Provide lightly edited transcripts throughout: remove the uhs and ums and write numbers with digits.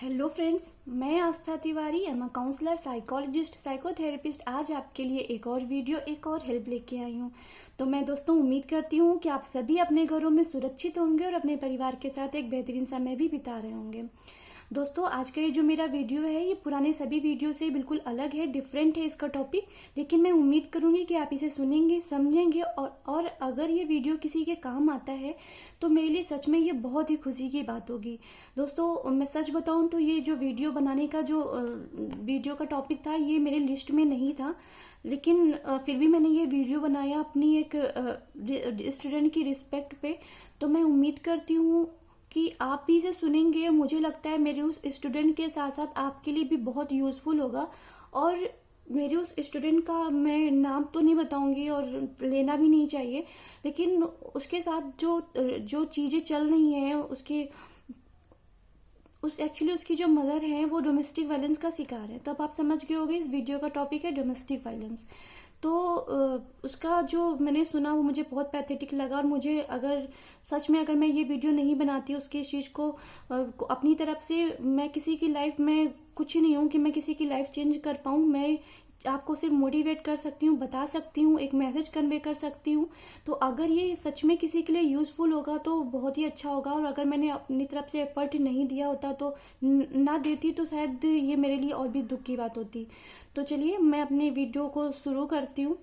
Hello friends, मैं Aastha Tiwari am counsellor, psychologist, psychotherapist. आज आपके लिए एक और वीडियो, एक और हेल्प लेके आई हूँ। तो मैं दोस्तों उम्मीद करती हूँ कि आप सभी अपने घरों में सुरक्षित होंगे और अपने परिवार के साथ एक बेहतरीन समय भी बिता रहे होंगे। दोस्तों आज का ये जो मेरा वीडियो है ये पुराने सभी वीडियो से बिल्कुल अलग है, डिफरेंट है इसका टॉपिक। लेकिन मैं उम्मीद करूंगी कि आप इसे सुनेंगे, समझेंगे और अगर ये वीडियो किसी के काम आता है तो मेरे लिए सच में ये बहुत ही खुशी की बात होगी। दोस्तों मैं सच बताऊं तो ये जो वीडियो बनाने का जो वीडियो का टॉपिक था ये मेरे लिस्ट में नहीं था, लेकिन फिर भी मैंने ये वीडियो बनाया अपनी एक स्टूडेंट की रिस्पेक्ट पे। तो मैं उम्मीद करती हूँ कि आप भी इसे सुनेंगे। मुझे लगता है मेरे उस स्टूडेंट के साथ साथ आपके लिए भी बहुत यूजफुल होगा। और मेरे उस स्टूडेंट का मैं नाम तो नहीं बताऊंगी और लेना भी नहीं चाहिए, लेकिन उसके साथ जो जो चीजें चल रही हैं उसकी जो मदर है वो डोमेस्टिक वायलेंस का शिकार है। तो अब आप समझ गए होंगे इस वीडियो का टॉपिक है डोमेस्टिक वायलेंस। तो उसका जो मैंने सुना वो मुझे बहुत पैथेटिक लगा, और मुझे अगर सच में अगर मैं ये वीडियो नहीं बनाती उसकी इस चीज़ को अपनी तरफ से, मैं किसी की लाइफ में कुछ नहीं हूँ कि मैं किसी की लाइफ चेंज कर पाऊँ। मैं आपको सिर्फ मोटिवेट कर सकती हूँ, बता सकती हूँ, एक मैसेज कन्वे कर सकती हूँ। तो अगर ये सच में किसी के लिए यूजफुल होगा तो बहुत ही अच्छा होगा, और अगर मैंने अपनी तरफ से एफर्ट नहीं दिया होता तो ना देती तो शायद ये मेरे लिए और भी दुख की बात होती। तो चलिए मैं अपने वीडियो को शुरू करती हूँ।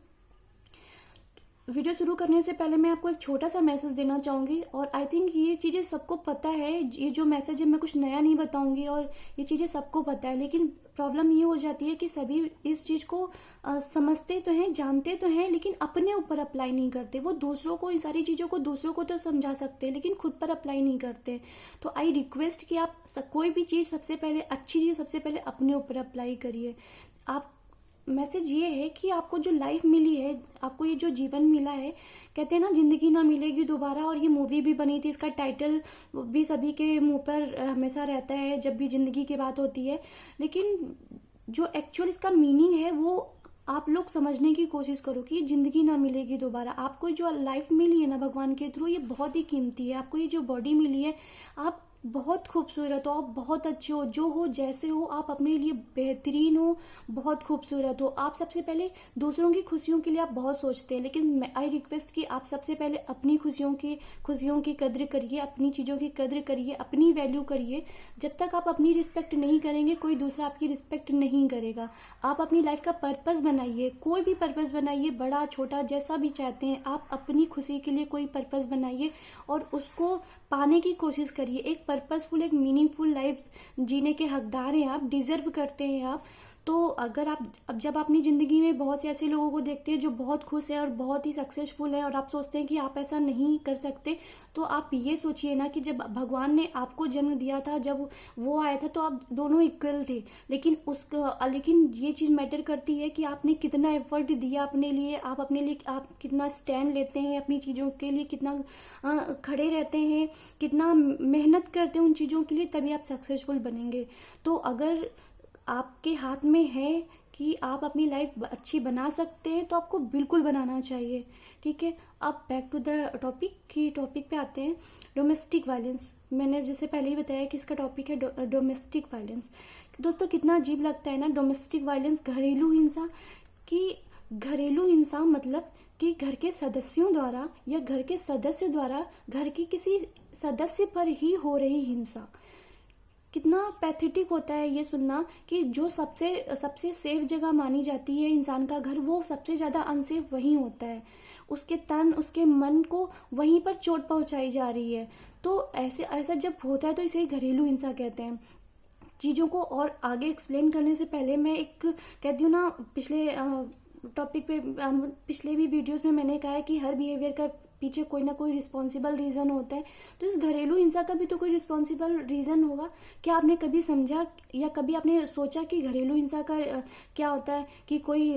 वीडियो शुरू करने से पहले मैं आपको एक छोटा सा मैसेज देना चाहूंगी, और आई थिंक ये चीज़ें सबको पता है। ये जो मैसेज है मैं कुछ नया नहीं बताऊंगी, और ये चीज़ें सबको पता है, लेकिन प्रॉब्लम ये हो जाती है कि सभी इस चीज़ को समझते तो हैं, जानते तो हैं, लेकिन अपने ऊपर अप्लाई नहीं करते। वो दूसरों को, इन सारी चीज़ों को दूसरों को तो समझा सकते हैं लेकिन खुद पर अप्लाई नहीं करते। तो आई रिक्वेस्ट कि आप कोई भी चीज़ सबसे पहले, अच्छी चीज़ सबसे पहले अपने ऊपर अप्लाई करिए। आप मैसेज ये है कि आपको जो लाइफ मिली है, आपको ये जो जीवन मिला है, कहते हैं ना जिंदगी ना मिलेगी दोबारा, और ये मूवी भी बनी थी, इसका टाइटल भी सभी के मुंह पर हमेशा रहता है जब भी जिंदगी की बात होती है। लेकिन जो एक्चुअल इसका मीनिंग है वो आप लोग समझने की कोशिश करो कि ये जिंदगी ना मिलेगी दोबारा। आपको जो लाइफ मिली है ना भगवान के थ्रू, ये बहुत ही कीमती है। आपको ये जो बॉडी मिली है, आप बहुत खूबसूरत हो, आप बहुत अच्छे हो, जो हो जैसे हो आप अपने लिए बेहतरीन हो, बहुत खूबसूरत हो। आप सबसे पहले दूसरों की खुशियों के लिए आप बहुत सोचते हैं, लेकिन आई रिक्वेस्ट कि आप सबसे पहले अपनी खुशियों की कद्र करिए, अपनी चीज़ों की कद्र करिए, अपनी वैल्यू करिए। जब तक आप अपनी रिस्पेक्ट नहीं करेंगे कोई दूसरा आपकी रिस्पेक्ट नहीं करेगा। आप अपनी लाइफ का पर्पस बनाइए, कोई भी पर्पस बनाइए, बड़ा छोटा जैसा भी चाहते हैं। आप अपनी खुशी के लिए कोई पर्पस बनाइए और उसको पाने की कोशिश करिए। एक पर्पसफुल, एक मीनिंगफुल लाइफ जीने के हकदार हैं आप, डिजर्व करते हैं आप। तो अगर आप अब जब अपनी जिंदगी में बहुत से ऐसे लोगों को देखते हैं जो बहुत खुश है और बहुत ही सक्सेसफुल है, और आप सोचते हैं कि आप ऐसा नहीं कर सकते, तो आप ये सोचिए ना कि जब भगवान ने आपको जन्म दिया था, जब वो आया था तो आप दोनों इक्वल थे। लेकिन ये चीज मैटर करती है कि आपने कितना एफर्ट दिया अपने लिए, आप अपने लिए आप कितना स्टैंड लेते हैं अपनी चीजों के लिए, कितना खड़े रहते हैं, कितना मेहनत करते हैं उन चीजों के लिए, तभी आप सक्सेसफुल बनेंगे। तो अगर आपके हाथ में है कि आप अपनी लाइफ अच्छी बना सकते हैं तो आपको बिल्कुल बनाना चाहिए। ठीक है, अब बैक टू द टॉपिक पे आते हैं। डोमेस्टिक वायलेंस, मैंने जैसे पहले ही बताया कि इसका टॉपिक है डोमेस्टिक वायलेंस। दोस्तों कितना अजीब लगता है ना डोमेस्टिक वायलेंस, घरेलू हिंसा। कि घरेलू हिंसा मतलब कि घर के सदस्यों द्वारा या घर के सदस्य द्वारा घर के किसी सदस्य पर ही हो रही हिंसा। कितना पैथेटिक होता है ये सुनना कि जो सबसे सेफ जगह मानी जाती है इंसान का घर, वो सबसे ज्यादा अनसेफ वहीं होता है। उसके तन, उसके मन को वहीं पर चोट पहुंचाई जा रही है। तो ऐसा जब होता है तो इसे घरेलू हिंसा कहते हैं। चीजों को और आगे एक्सप्लेन करने से पहले मैं एक कहती हूँ ना, पिछले टॉपिक पे पिछले भी वीडियोस में मैंने कहा है कि हर बिहेवियर का पीछे कोई ना कोई रिस्पॉन्सिबल रीजन होता है। तो इस घरेलू हिंसा का भी तो कोई रिस्पॉन्सिबल रीजन होगा। क्या आपने कभी समझा या कभी आपने सोचा कि घरेलू हिंसा का क्या होता है? कि कोई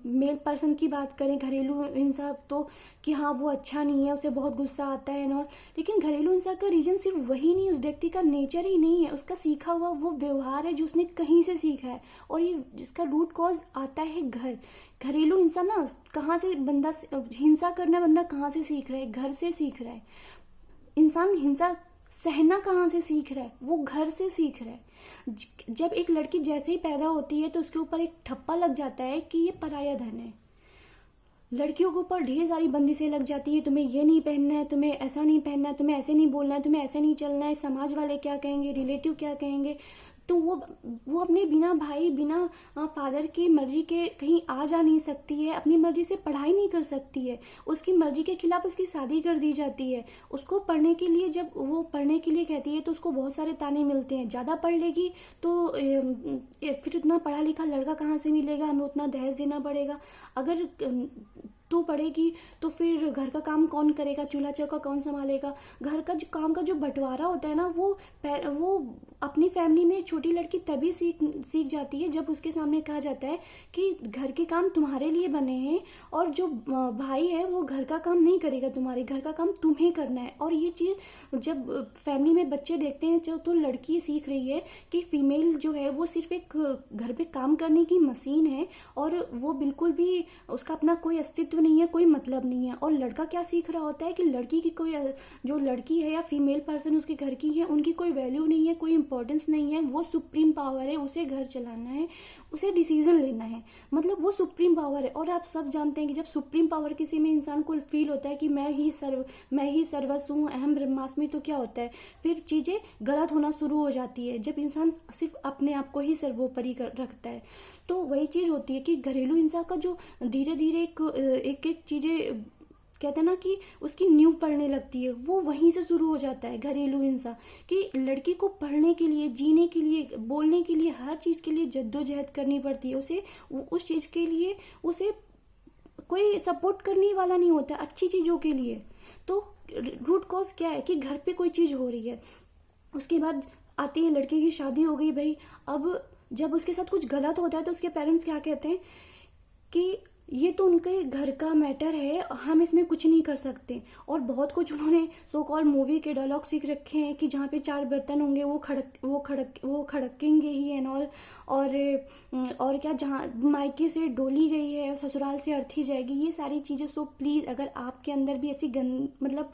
मेल पर्सन की बात करें घरेलू हिंसा, तो कि हाँ वो अच्छा नहीं है, उसे बहुत गुस्सा आता है ना। लेकिन घरेलू हिंसा का रीजन सिर्फ वही नहीं, उस व्यक्ति का नेचर ही नहीं है, उसका सीखा हुआ वो व्यवहार है जो उसने कहीं से सीखा है, और ये जिसका रूट कॉज आता है घर। घरेलू हिंसा ना कहाँ से हिंसा करना बंदा कहाँ से सीख रहा है? घर से सीख रहा है। इंसान हिंसा सहना कहाँ से सीख रहा है? वो घर से सीख रहा है। जब एक लड़की जैसे ही पैदा होती है तो उसके ऊपर एक ठप्पा लग जाता है कि ये पराया धन है। लड़कियों के ऊपर ढेर सारी बंदिशें लग जाती है, तुम्हें ये नहीं पहनना है, तुम्हें ऐसा नहीं पहनना है, तुम्हें ऐसे नहीं बोलना है, तुम्हें ऐसे नहीं चलना है, समाज वाले क्या कहेंगे, रिलेटिव क्या कहेंगे। तो वो अपने बिना भाई बिना फादर की मर्जी के कहीं आ जा नहीं सकती है, अपनी मर्जी से पढ़ाई नहीं कर सकती है, उसकी मर्जी के खिलाफ उसकी शादी कर दी जाती है। उसको पढ़ने के लिए, जब वो पढ़ने के लिए कहती है तो उसको बहुत सारे ताने मिलते हैं, ज़्यादा पढ़ लेगी तो फिर उतना पढ़ा लिखा लड़का कहाँ से मिलेगा, हमें उतना दहेज देना पड़ेगा। अगर तू पढ़ेगी तो फिर घर का काम कौन करेगा, चूल्हा चौका कौन संभालेगा। घर का जो काम का जो बंटवारा होता है ना, वो अपनी फैमिली में छोटी लड़की तभी सीख जाती है जब उसके सामने कहा जाता है कि घर के काम तुम्हारे लिए बने हैं और जो भाई है वो घर का काम नहीं करेगा, तुम्हारे घर का काम तुम्हें करना है। और ये चीज़ जब फैमिली में बच्चे देखते हैं तो लड़की सीख रही है कि फीमेल जो है वो सिर्फ एक घर पे काम करने की मशीन है और वो बिल्कुल भी उसका अपना कोई अस्तित्व नहीं है, कोई मतलब नहीं है। और लड़का क्या सीख रहा होता है कि लड़की की कोई, जो लड़की है या फीमेल पर्सन उसके घर की है, उनकी कोई वैल्यू नहीं है, कोई इंपॉर्टेंस नहीं है, वो सुप्रीम पावर है, उसे घर चलाना है, उसे डिसीजन लेना है, मतलब वो सुप्रीम पावर है। और आप सब जानते हैं कि जब सुप्रीम पावर किसी में इंसान को फील होता है कि मैं ही सर्वस्व हूँ, अहम ब्रह्मास्मि, तो क्या होता है, फिर चीजें गलत होना शुरू हो जाती है जब इंसान सिर्फ अपने आप को ही सर्वोपरि रखता है। तो वही चीज होती है कि घरेलू हिंसा का जो धीरे धीरे एक एक चीजें कहते हैं ना कि उसकी नींव पड़ने लगती है, वो वहीं से शुरू हो जाता है घरेलू हिंसा। कि लड़की को पढ़ने के लिए, जीने के लिए, बोलने के लिए, हर चीज के लिए जद्दोजहद करनी पड़ती है। उसे उस चीज के लिए उसे कोई सपोर्ट करने वाला नहीं होता अच्छी चीजों के लिए। तो रूट कॉज क्या है कि घर पे कोई चीज हो रही है, उसके बाद आती है लड़के की शादी हो गई भाई, अब जब उसके साथ कुछ गलत होता है तो उसके पेरेंट्स क्या कहते हैं कि ये तो उनके घर का मैटर है, हम इसमें कुछ नहीं कर सकते। और बहुत कुछ उन्होंने सो कॉल मूवी के डायलॉग सीख रखे हैं कि जहाँ पे 4 बर्तन होंगे वो खड़केंगे ही एंड ऑल। और क्या, जहाँ मायके से डोली गई है और ससुराल से अर्थी जाएगी, ये सारी चीज़ें। सो प्लीज़ अगर आपके अंदर भी ऐसी मतलब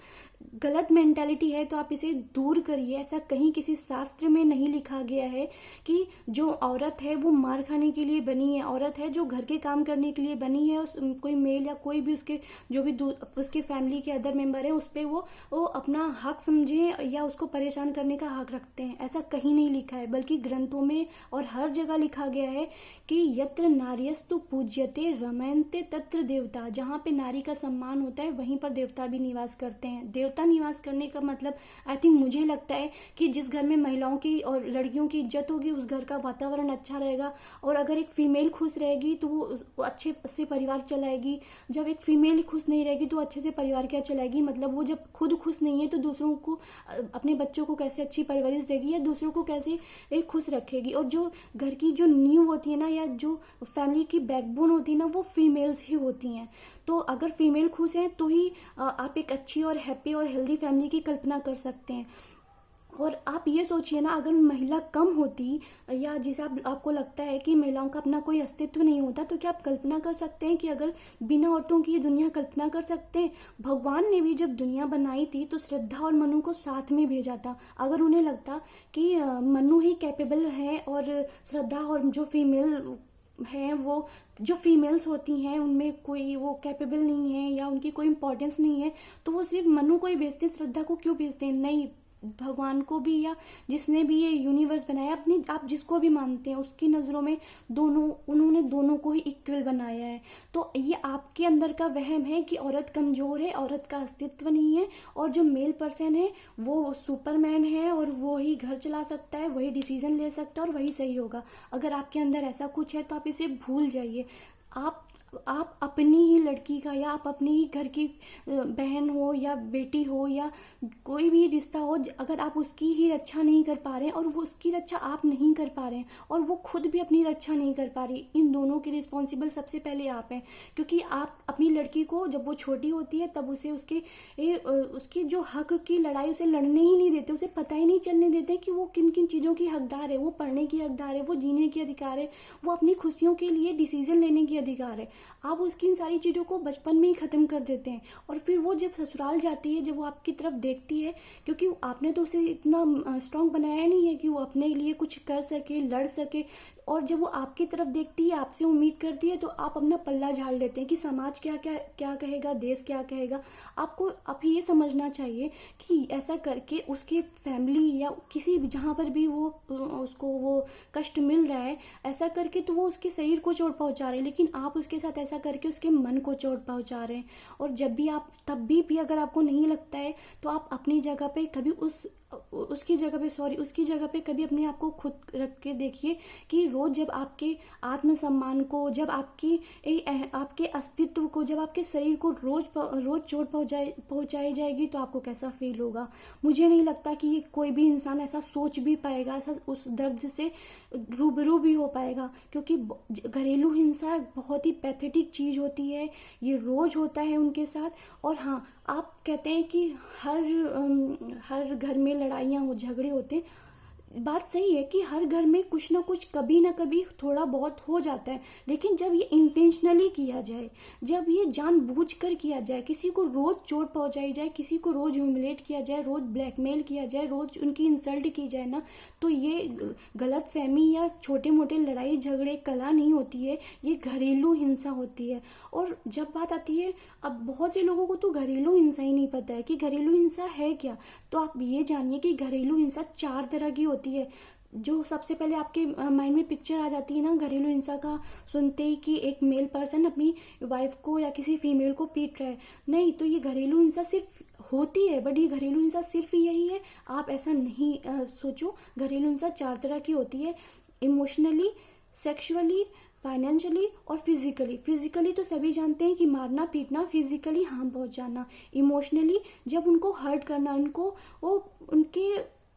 गलत मेंटालिटी है तो आप इसे दूर करिए। ऐसा कहीं किसी शास्त्र में नहीं लिखा गया है कि जो औरत है वो मार खाने के लिए बनी है, औरत है जो घर के काम करने के लिए बनी है। कोई मेल या कोई भी उसके जो भी उसके फैमिली के अदर मेंबर है उस पर वो अपना हक समझे या उसको परेशान करने का हक रखते हैं, ऐसा कहीं नहीं लिखा है। बल्कि ग्रंथों में और हर जगह लिखा गया है कि यत्र नार्यस्तु पूज्यते रमयन्ते तत्र देवता। जहाँ पे नारी का सम्मान होता है वहीं पर देवता भी निवास करते हैं। देवता निवास करने का मतलब आई थिंक मुझे लगता है कि जिस घर में महिलाओं की और लड़कियों की इज्जत होगी उस घर का वातावरण अच्छा रहेगा। और अगर एक फीमेल खुश रहेगी तो वो अच्छे से परिवार चलाएगी। जब एक फीमेल खुश नहीं रहेगी तो अच्छे से परिवार क्या चलाएगी, मतलब वो जब खुद खुश नहीं है तो दूसरों को, अपने बच्चों को कैसे अच्छी परवरिश देगी या दूसरों को कैसे खुश रखेगी। और जो घर की जो नींव होती है ना, या जो फैमिली की बैकबोन होती है ना, वो फीमेल्स ही होती हैं। तो अगर फीमेल खुश हैं तो ही आप एक अच्छी और हैप्पी और हेल्दी फैमिली की कल्पना कर सकते हैं। और आप ये सोचिए ना, अगर महिला कम होती या जिसे आपको लगता है कि महिलाओं का अपना कोई अस्तित्व नहीं होता, तो क्या आप कल्पना कर सकते हैं कि अगर बिना औरतों की ये दुनिया कल्पना कर सकते हैं? भगवान ने भी जब दुनिया बनाई थी तो श्रद्धा और मनु को साथ में भेजा था। अगर उन्हें लगता कि मनु ही कैपेबल है और श्रद्धा और जो फीमेल हैं, वो जो फीमेल्स होती हैं उनमें कोई वो कैपेबल नहीं है या उनकी कोई इंपॉर्टेंस नहीं है, तो वो सिर्फ मनु को ही भेजते, श्रद्धा को क्यों भेजते हैं? नहीं, भगवान को भी या जिसने भी ये यूनिवर्स बनाया, अपनी आप जिसको भी मानते हैं उसकी नज़रों में उन्होंने दोनों को ही इक्वल बनाया है। तो ये आपके अंदर का वहम है कि औरत कमजोर है, औरत का अस्तित्व नहीं है और जो मेल पर्सन है वो सुपरमैन है और वो ही घर चला सकता है, वही डिसीजन ले सकता है और वही सही होगा। अगर आपके अंदर ऐसा कुछ है तो आप इसे भूल जाइए। आप अपनी ही लड़की का या आप अपनी ही घर की बहन हो या बेटी हो या कोई भी रिश्ता हो, अगर आप उसकी ही रक्षा नहीं कर पा रहे हैं और वो उसकी रक्षा आप नहीं कर पा रहे हैं और वो खुद भी अपनी रक्षा नहीं कर पा रही, इन दोनों की रिस्पॉन्सिबल सबसे पहले आप हैं। क्योंकि आप अपनी लड़की को जब वो छोटी होती है तब उसे उसकी जो हक की लड़ाई उसे लड़ने ही नहीं देते, उसे पता ही नहीं चलने देते कि वो किन किन चीज़ों की हकदार है। वो पढ़ने की हकदार है, वो जीने की अधिकार है, वो अपनी खुशियों के लिए डिसीजन लेने की अधिकार है। आप उसकी इन सारी चीज़ों को बचपन में ही ख़त्म कर देते हैं। और फिर वो जब ससुराल जाती है, जब वो आपकी तरफ देखती है, क्योंकि आपने तो उसे इतना स्ट्रांग बनाया नहीं है कि वो अपने लिए कुछ कर सके, लड़ सके, और जब वो आपकी तरफ देखती है, आपसे उम्मीद करती है, तो आप अपना पल्ला झाड़ लेते हैं कि समाज क्या क्या क्या कहेगा, देश क्या कहेगा। आपको अब ये समझना चाहिए कि ऐसा करके उसके फैमिली या किसी भी जहाँ पर भी वो उसको वो कष्ट मिल रहा है, ऐसा करके तो वो उसके शरीर को चोट पहुंचा रहे हैं, लेकिन आप उसके साथ ऐसा करके उसके मन को चोट पहुंचा रहे हैं। और जब भी आप तब भी अगर आपको नहीं लगता है, तो आप अपनी जगह पे कभी उसकी जगह पे कभी अपने आप को खुद रख के देखिए कि रोज जब आपके आत्मसम्मान को, जब आपके अस्तित्व को, जब आपके शरीर को रोज चोट पहुंचाई जाएगी, तो आपको कैसा फील होगा। मुझे नहीं लगता कि ये कोई भी इंसान ऐसा सोच भी पाएगा, ऐसा उस दर्द से रूबरू भी हो पाएगा, क्योंकि घरेलू हिंसा बहुत ही पैथेटिक चीज होती है। ये रोज होता है उनके साथ। और हाँ, आप कहते हैं कि हर घर में लड़ाइयाँ झगड़े होते हैं। बात सही है कि हर घर में कुछ ना कुछ कभी ना कभी थोड़ा बहुत हो जाता है, लेकिन जब ये इंटेंशनली किया जाए, जब ये जानबूझकर किया जाए, किसी को रोज चोट पहुंचाई जाए, किसी को रोज ह्यूमिलेट किया जाए, रोज ब्लैकमेल किया जाए, रोज उनकी इंसल्ट की जाए ना, तो ये गलत फहमी या छोटे मोटे लड़ाई झगड़े कला नहीं होती है, ये घरेलू हिंसा होती है। और जब बात आती है, अब बहुत से लोगों को तो घरेलू हिंसा ही नहीं पता है कि घरेलू हिंसा है क्या। तो आप ये जानिए कि घरेलू हिंसा 4 तरह की होती है। जो सबसे पहले आपके माइंड में पिक्चर आ जाती है ना घरेलू हिंसा का सुनते ही, कि एक मेल पर्सन अपनी वाइफ को या किसी फीमेल को पीट रहा है, नहीं, तो ये घरेलू हिंसा सिर्फ होती है, बट ये घरेलू हिंसा सिर्फ यही है, आप ऐसा नहीं सोचो। घरेलू हिंसा 4 तरह की होती है: इमोशनली, सेक्सुअली, फाइनेंशियली और फिजिकली तो सभी जानते हैं कि मारना पीटना, फिजिकली हार्म पहुंचाना। इमोशनली जब उनको हर्ट करना,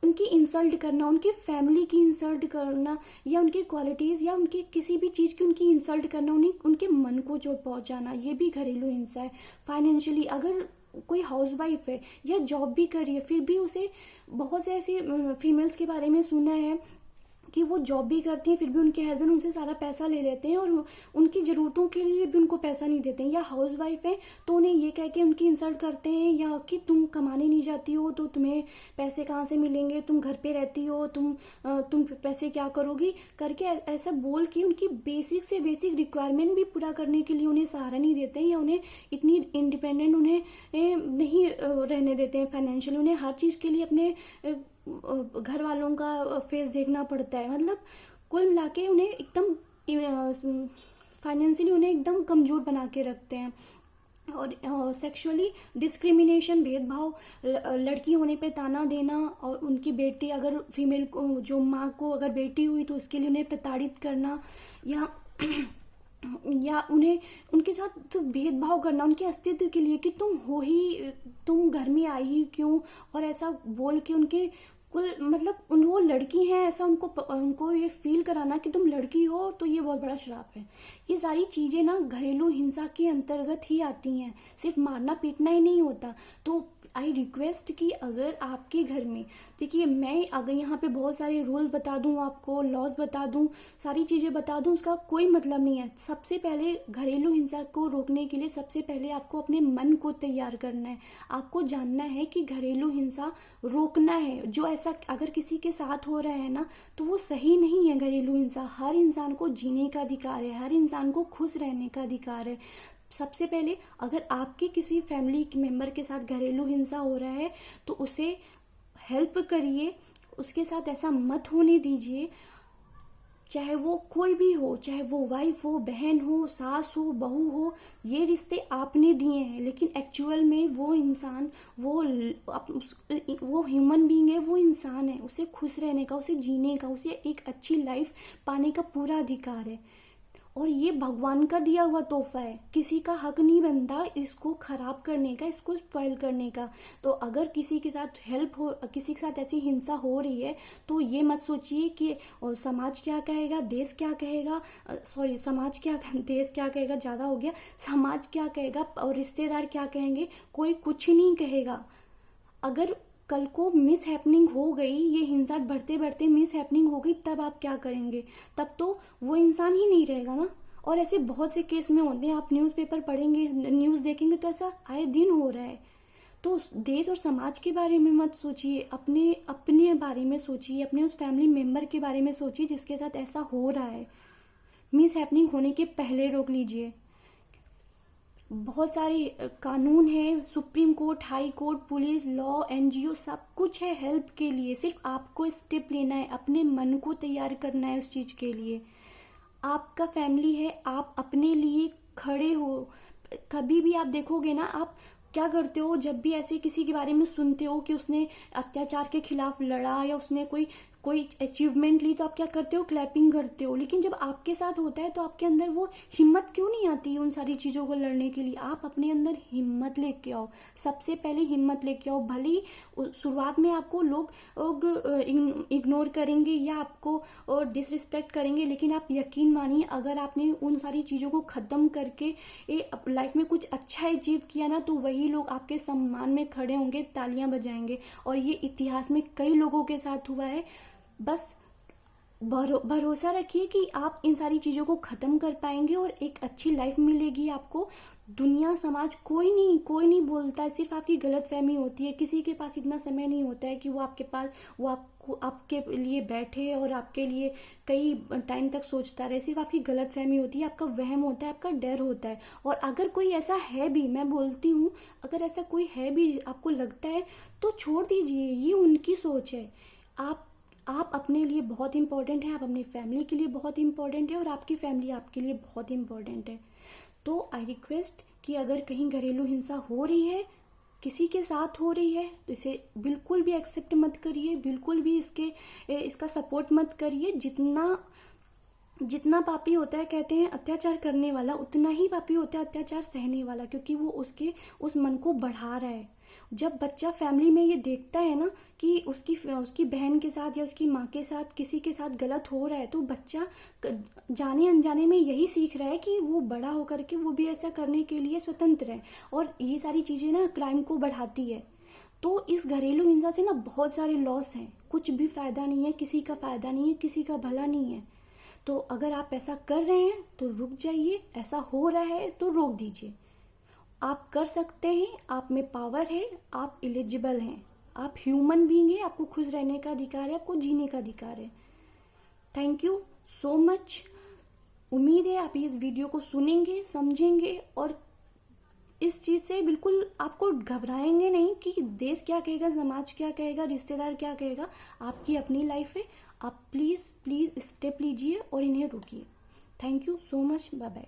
उनकी इंसल्ट करना, उनकी फैमिली की इंसल्ट करना, या उनकी क्वालिटीज या उनकी किसी भी चीज की उनकी इंसल्ट करना, उनके मन को चोट पहुंचाना, ये भी घरेलू हिंसा है। फाइनेंशियली, अगर कोई हाउसवाइफ है या जॉब भी कर रही है, फिर भी उसे, बहुत से ऐसे फीमेल्स के बारे में सुना है कि वो जॉब भी करती हैं, फिर भी उनके हस्बैंड उनसे सारा पैसा ले लेते हैं और उनकी ज़रूरतों के लिए भी उनको पैसा नहीं देते हैं। या हाउसवाइफ है तो उन्हें ये कह के उनकी इंसल्ट करते हैं, या कि तुम कमाने नहीं जाती हो तो तुम्हें पैसे कहाँ से मिलेंगे, तुम घर पे रहती हो, तुम पैसे क्या करोगी करके, ऐसा बोल के उनकी बेसिक से बेसिक रिक्वायरमेंट भी पूरा करने के लिए उन्हें सहारा नहीं देते हैं, या उन्हें इतनी इंडिपेंडेंट उन्हें नहीं रहने देते हैं फाइनेंशियली। उन्हें हर चीज़ के लिए अपने घर वालों का फेस देखना पड़ता है। मतलब कुल मिला के उन्हें एकदम फाइनेंशियली उन्हें एकदम कमजोर बना के रखते हैं। और सेक्सुअली डिस्क्रिमिनेशन, भेदभाव, लड़की होने पे ताना देना, और उनकी बेटी अगर फीमेल को, जो माँ को अगर बेटी हुई तो उसके लिए उन्हें प्रताड़ित करना, या उन्हें उनके साथ तो भेदभाव करना उनके अस्तित्व के लिए, कि तुम घर में आई ही क्यों, और ऐसा बोल के उनके कुल, मतलब वो लड़की हैं ऐसा उनको ये फील कराना कि तुम लड़की हो, तो ये बहुत बड़ा श्राप है। ये सारी चीजें ना घरेलू हिंसा के अंतर्गत ही आती हैं, सिर्फ मारना पीटना ही नहीं होता। तो आई रिक्वेस्ट कि अगर आपके घर में, देखिए मैं अगर यहाँ पे बहुत सारे रूल बता दूं आपको, लॉज बता दूं, सारी चीजें बता दूं, उसका कोई मतलब नहीं है। सबसे पहले घरेलू हिंसा को रोकने के लिए सबसे पहले आपको अपने मन को तैयार करना है। आपको जानना है कि घरेलू हिंसा रोकना है। जो ऐसा अगर किसी के साथ हो रहा है ना, तो वो सही नहीं है। घरेलू हिंसा, हर इंसान को जीने का अधिकार है, हर इंसान को खुश रहने का अधिकार है। सबसे पहले अगर आपके किसी फैमिली मेंबर के साथ घरेलू हिंसा हो रहा है तो उसे हेल्प करिए, उसके साथ ऐसा मत होने दीजिए। चाहे वो कोई भी हो, चाहे वो वाइफ हो, बहन हो, सास हो, बहू हो, ये रिश्ते आपने दिए हैं, लेकिन एक्चुअल में वो इंसान, वो ह्यूमन बीइंग है, वो इंसान है। उसे खुश रहने का, उसे जीने का, उसे एक अच्छी लाइफ पाने का पूरा अधिकार है। और ये भगवान का दिया हुआ तोहफा है, किसी का हक नहीं बनता इसको खराब करने का, इसको स्पॉइल करने का। तो अगर किसी के साथ किसी के साथ ऐसी हिंसा हो रही है, तो ये मत सोचिए कि समाज क्या कहेगा, देश क्या कहेगा, देश क्या कहेगा ज्यादा हो गया, समाज क्या कहेगा और रिश्तेदार क्या कहेंगे, कोई कुछ नहीं कहेगा। अगर कल को मिस हैपनिंग हो गई, ये हिंसा बढ़ते बढ़ते मिस हैपनिंग हो गई, तब आप क्या करेंगे? तब तो वो इंसान ही नहीं रहेगा ना। और ऐसे बहुत से केस में होते हैं, आप न्यूज़पेपर पढ़ेंगे, न्यूज़ देखेंगे तो ऐसा आए दिन हो रहा है। तो देश और समाज के बारे में मत सोचिए, अपने अपने बारे में सोचिए, अपने उस फैमिली मेंबर के बारे में सोचिए जिसके साथ ऐसा हो रहा है। मिस हैपनिंग होने के पहले रोक लीजिए। बहुत सारे कानून है, supreme court, high court, police, law, NGO, सब कुछ है हेल्प के लिए। सिर्फ आपको स्टेप लेना है, अपने मन को तैयार करना है उस चीज के लिए। आपका फैमिली है, आप अपने लिए खड़े हो। कभी भी आप देखोगे ना, आप क्या करते हो जब भी ऐसे किसी के बारे में सुनते हो कि उसने अत्याचार के खिलाफ लड़ा या उसने कोई कोई अचीवमेंट ली, तो आप क्या करते हो, क्लैपिंग करते हो। लेकिन जब आपके साथ होता है तो आपके अंदर वो हिम्मत क्यों नहीं आती उन सारी चीजों को लड़ने के लिए। आप अपने अंदर हिम्मत लेके आओ, सबसे पहले हिम्मत लेके आओ। भले ही शुरुआत में आपको लोग इग्नोर करेंगे या आपको डिसरिस्पेक्ट करेंगे, लेकिन आप यकीन मानिए अगर आपने उन सारी चीजों को खत्म करके लाइफ में कुछ अच्छा अचीव किया ना, तो वही लोग आपके सम्मान में खड़े होंगे, तालियां बजाएंगे। और ये इतिहास में कई लोगों के साथ हुआ है। बस भरोसा रखिए कि आप इन सारी चीजों को खत्म कर पाएंगे और एक अच्छी लाइफ मिलेगी आपको। दुनिया समाज कोई नहीं बोलता है, सिर्फ आपकी गलतफहमी होती है। किसी के पास इतना समय नहीं होता है कि वो आपके पास वो आपको आपके लिए बैठे और आपके लिए कई टाइम तक सोचता रहे। सिर्फ आपकी गलतफहमी होती है, आपका वहम होता है, आपका डर होता है। और अगर कोई ऐसा है भी, मैं बोलती हूँ, अगर ऐसा कोई है भी आपको लगता है तो छोड़ दीजिए, ये उनकी सोच है। आप अपने लिए बहुत इंपॉर्टेंट है, आप अपनी फैमिली के लिए बहुत इंपॉर्टेंट है और आपकी फैमिली आपके लिए बहुत इंपॉर्टेंट है। तो आई रिक्वेस्ट कि अगर कहीं घरेलू हिंसा हो रही है, किसी के साथ हो रही है, तो इसे बिल्कुल भी एक्सेप्ट मत करिए, बिल्कुल भी इसका सपोर्ट मत करिए। जितना पापी होता है, कहते हैं अत्याचार करने वाला, उतना ही पापी होता है अत्याचार सहने वाला, क्योंकि वो उस मन को बढ़ा रहा है। जब बच्चा फैमिली में ये देखता है ना कि उसकी बहन के साथ या उसकी माँ के साथ किसी के साथ गलत हो रहा है, तो बच्चा जाने अनजाने में यही सीख रहा है कि वो बड़ा होकर के वो भी ऐसा करने के लिए स्वतंत्र है। और ये सारी चीजें ना क्राइम को बढ़ाती है। तो इस घरेलू हिंसा से ना बहुत सारे लॉस हैं, कुछ भी फायदा नहीं है, किसी का फायदा नहीं है, किसी का भला नहीं है। तो अगर आप ऐसा कर रहे हैं तो रुक जाइए, ऐसा हो रहा है तो रोक दीजिए। आप कर सकते हैं, आप में पावर है, आप एलिजिबल हैं, आप ह्यूमन बीइंग है, आपको खुश रहने का अधिकार है, आपको जीने का अधिकार है। Thank you so much. उम्मीद है आप इस वीडियो को सुनेंगे, समझेंगे और इस चीज से बिल्कुल आपको घबराएंगे नहीं कि देश क्या कहेगा, समाज क्या कहेगा, रिश्तेदार क्या कहेगा। आपकी अपनी लाइफ है, आप प्लीज स्टेप लीजिए और इन्हें रोकिए। Thank you so much, bye bye.